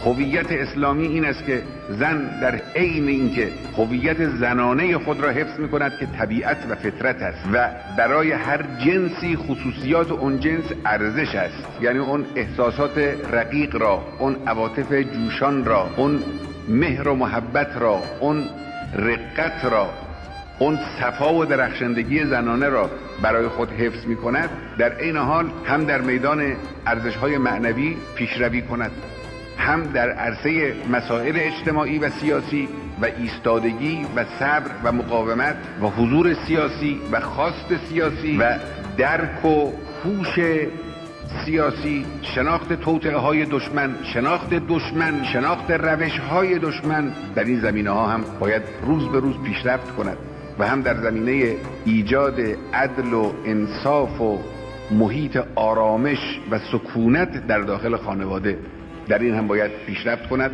هویت اسلامی این است که زن در عین اینکه هویت زنانه خود را حفظ می‌کند که طبیعت و فطرت است و برای هر جنسی خصوصیات اون جنس ارزش است، یعنی اون احساسات رقیق را، اون عواطف جوشان را، اون مهر و محبت را، اون رقت را، اون صفا و درخشندگی زنانه را برای خود حفظ می کند، در این حال هم در میدان ارزش‌های معنوی پیشروی کند، هم در عرصه مسائل اجتماعی و سیاسی و ایستادگی و صبر و مقاومت و حضور سیاسی و خواست سیاسی و درک و هوش سیاسی، شناخت توطئه‌های دشمن، شناخت روش‌های دشمن، در این زمینه‌ها هم باید روز به روز پیشرفت کند و هم در زمینه ایجاد عدل و انصاف و محیط آرامش و سکونت در داخل خانواده، در این هم باید پیشرفت کند.